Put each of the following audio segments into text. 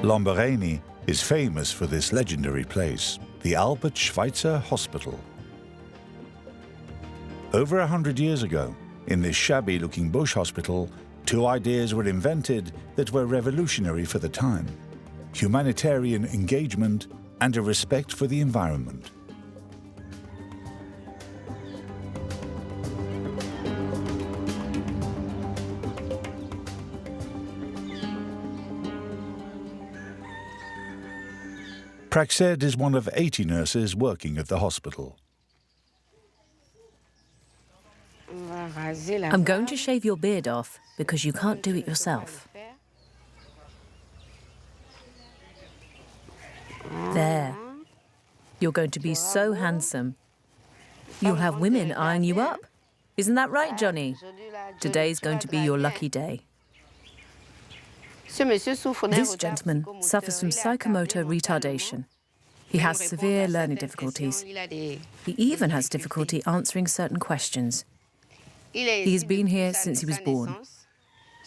Lambaréné is famous for this legendary place, the Albert-Schweitzer Hospital. Over 100 years ago, in this shabby-looking bush hospital, two ideas were invented that were revolutionary for the time: humanitarian engagement and a respect for the environment. Praxed is one of 80 nurses working at the hospital. I'm going to shave your beard off because you can't do it yourself. There. You're going to be so handsome. You'll have women eyeing you up. Isn't that right, Johnny? Today's going to be your lucky day. This gentleman suffers from psychomotor retardation. He has severe learning difficulties. He even has difficulty answering certain questions. He has been here since he was born.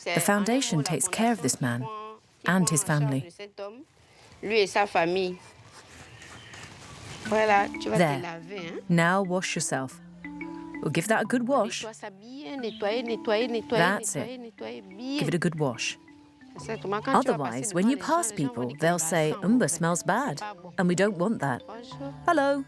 The foundation takes care of this man and his family. There. Now wash yourself. Well, give that a good wash. That's it. Give it a good wash. Otherwise, when you pass people, they'll say, "Umba smells bad," and we don't want that. Hello.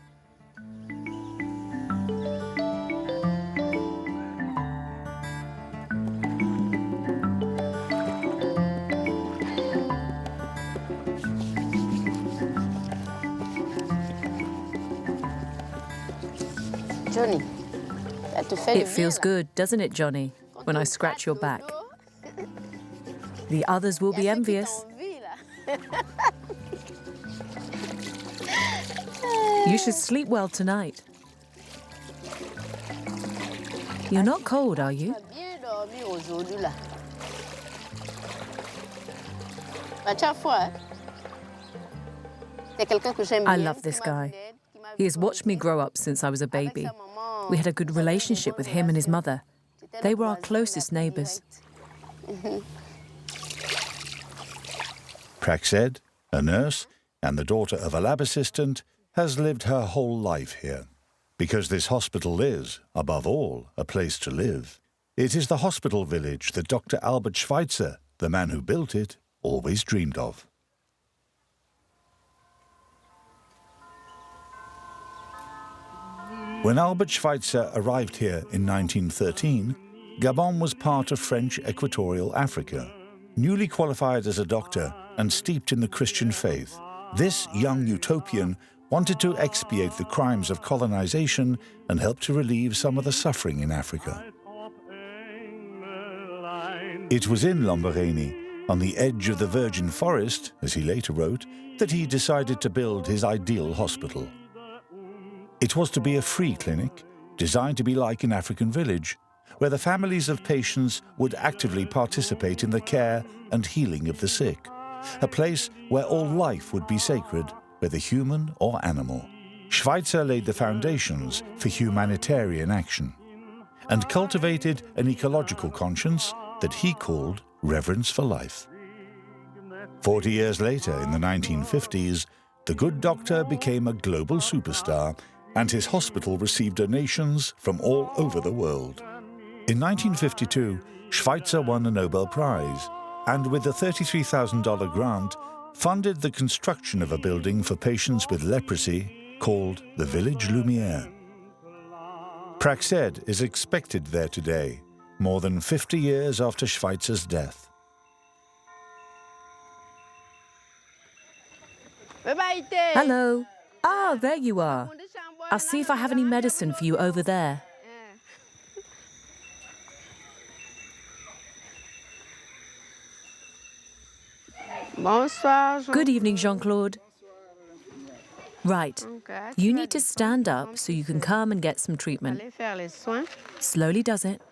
Johnny, it feels good, doesn't it, Johnny, when I scratch your back? The others will be envious. You should sleep well tonight. You're not cold, are you? I love this guy. He has watched me grow up since I was a baby. We had a good relationship with him and his mother. They were our closest neighbours. Praxed, a nurse and the daughter of a lab assistant, has lived her whole life here. Because this hospital is, above all, a place to live. It is the hospital village that Dr. Albert-Schweitzer, the man who built it, always dreamed of. When Albert-Schweitzer arrived here in 1913, Gabon was part of French Equatorial Africa. Newly qualified as a doctor and steeped in the Christian faith, this young utopian wanted to expiate the crimes of colonization and help to relieve some of the suffering in Africa. It was in Lambaréné, on the edge of the virgin forest, as he later wrote, that he decided to build his ideal hospital. It was to be a free clinic, designed to be like an African village, where the families of patients would actively participate in the care and healing of the sick, a place where all life would be sacred, whether human or animal. Schweitzer laid the foundations for humanitarian action and cultivated an ecological conscience that he called reverence for life. 40 years later, in the 1950s, the good doctor became a global superstar, and his hospital received donations from all over the world. In 1952, Schweitzer won a Nobel Prize, and with a $33,000 grant, funded the construction of a building for patients with leprosy called the Village Lumière. Praxed is expected there today, more than 50 years after Schweitzer's death. Hello. Ah, there you are. I'll see if I have any medicine for you over there. Good evening, Jean-Claude. Right. You need to stand up so you can come and get some treatment. Slowly does it.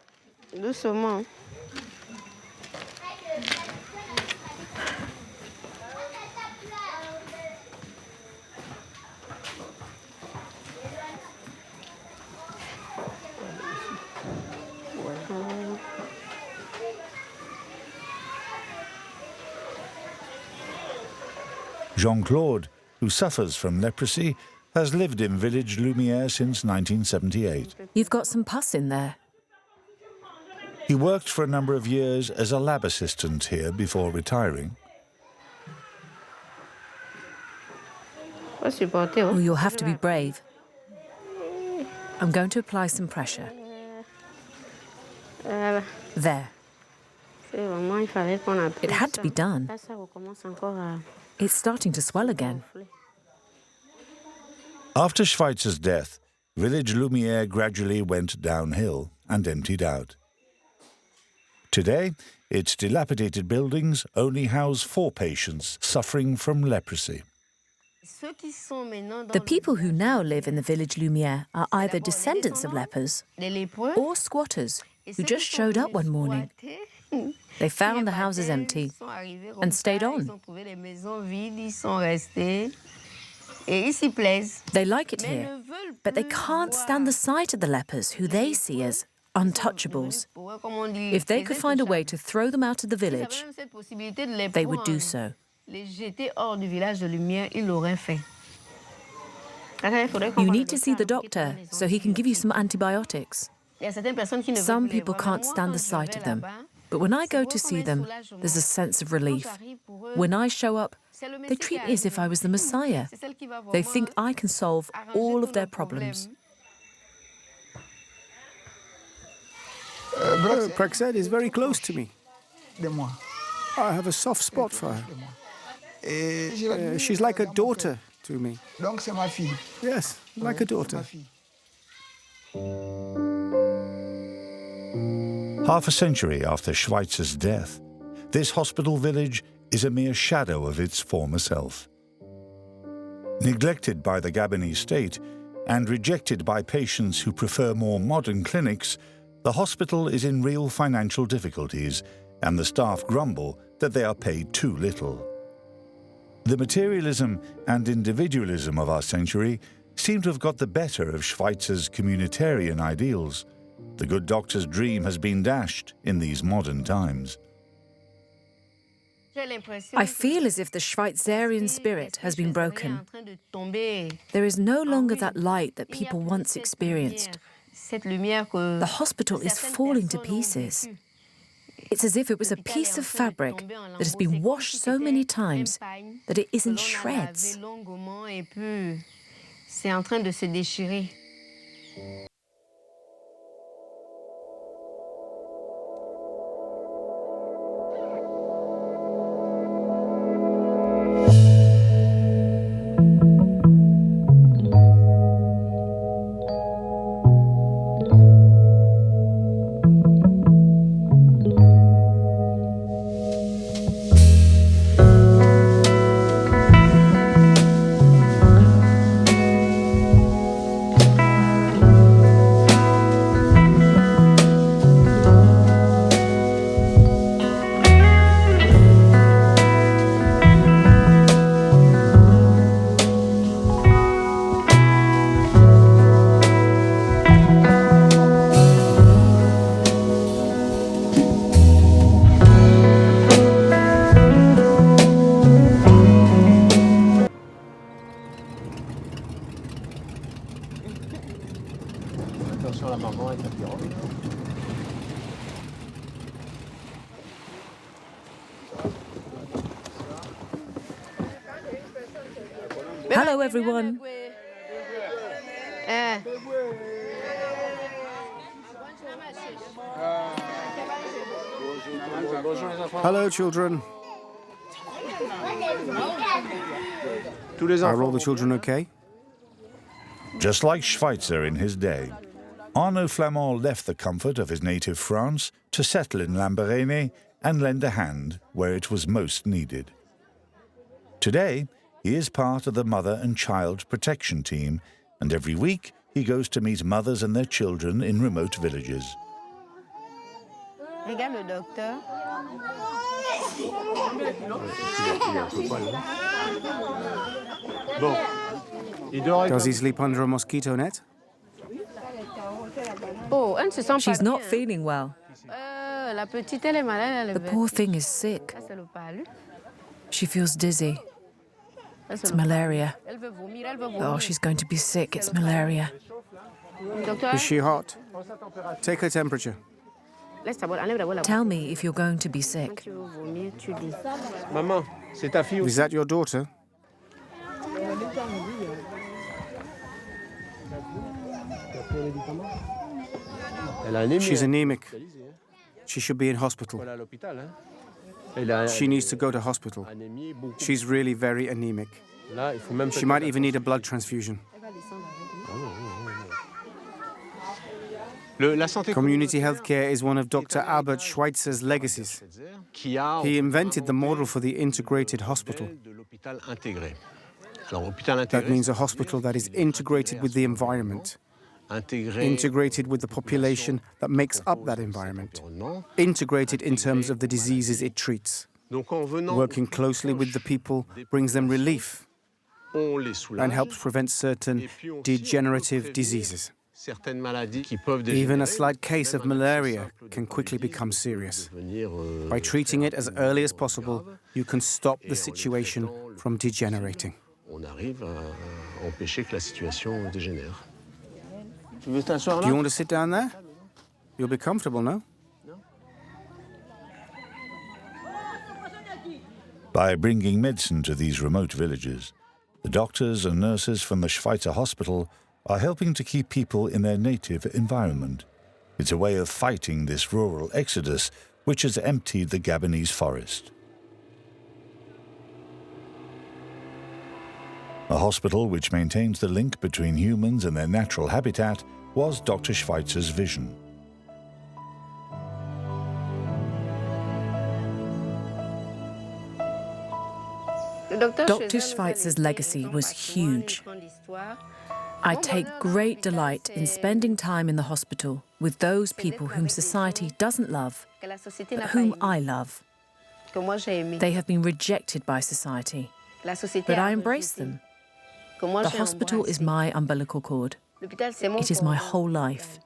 Jean-Claude, who suffers from leprosy, has lived in village Lumière since 1978. You've got some pus in there. He worked for a number of years as a lab assistant here before retiring. Oh, you'll have to be brave. I'm going to apply some pressure. There. It had to be done. It's starting to swell again. After Schweitzer's death, village Lumière gradually went downhill and emptied out. Today, its dilapidated buildings only house 4 patients suffering from leprosy. The people who now live in the village Lumière are either descendants of lepers or squatters who just showed up one morning. They found the houses empty and stayed on. They like it here, but they can't stand the sight of the lepers, who they see as untouchables. If they could find a way to throw them out of the village, they would do so. You need to see the doctor so he can give you some antibiotics. Some people can't stand the sight of them, but when I go to see them, there's a sense of relief. When I show up, they treat me as if I was the Messiah. They think I can solve all of their problems. Praxed is very close to me. I have a soft spot for her. She's like a daughter to me. Yes, like a daughter. Half a century after Schweitzer's death, this hospital village is a mere shadow of its former self. Neglected by the Gabonese state and rejected by patients who prefer more modern clinics, the hospital is in real financial difficulties, and the staff grumble that they are paid too little. The materialism and individualism of our century seem to have got the better of Schweitzer's communitarian ideals. The good doctor's dream has been dashed in these modern times. I feel as if the Schweizerian spirit has been broken. There is no longer that light that people once experienced. The hospital is falling to pieces. It's as if it was a piece of fabric that has been washed so many times that it is in shreds. Hello, everyone. Hello, children. Are all the children okay? Just like Schweitzer in his day, Arnaud Flamand left the comfort of his native France to settle in Lambaréné and lend a hand where it was most needed. Today, he is part of the Mother and Child Protection Team, and every week he goes to meet mothers and their children in remote villages. Regarde le docteur. Does he sleep under a mosquito net? Oh, elle ne se sent pas She's not bien. feeling well. La petite, elle est malade. The poor thing is sick. Ça, c'est le palu. She feels dizzy. It's malaria. Oh, she's going to be sick. It's malaria. Is she hot? Take her temperature. Tell me if you're going to be sick. Maman, c'est ta fille Is aussi? that your daughter? Elle a anémie. She's hein. anemic. She should be in hospital. Voilà à l'hôpital. Hein. Elle a She needs to go to hospital. anémie beaucoup. She's really very anemic. Là, il faut même She might even need a blood transfusion. La santé Community healthcare is one of Dr. Albert-Schweitzer's legacies. qui a He invented the model for the integrated hospital. de l'hôpital intégré. Alors, hôpital That intégré, means a hospital that is integrated with the environment, intégré integrated with the population that makes up that environment, integrated in terms of the diseases it treats. Donc, en venant, Working closely with the people brings them relief on les soulage. and helps prevent certain degenerative diseases. Certaines maladies qui peuvent Even a dégénérer, slight case of même un malaria simple can quickly become serious. devenir, By treating it as early as possible, you can stop the situation from degenerating. on arrive à empêcher que la situation dégénère. Tu veux t'asseoir Do you want to sit down there? You'll be comfortable, no? By bringing medicine to these remote villages, the doctors and nurses from the Schweitzer Hospital are helping to keep people in their native environment. It's a way of fighting this rural exodus which has emptied the Gabonese forest. A hospital which maintains the link between humans and their natural habitat was Dr. Schweitzer's vision. Dr. Schweitzer's legacy was huge. I take great delight in spending time in the hospital with those people whom society doesn't love, but whom I love. They have been rejected by society, but I embrace them. The hospital is my umbilical cord. It is my whole life.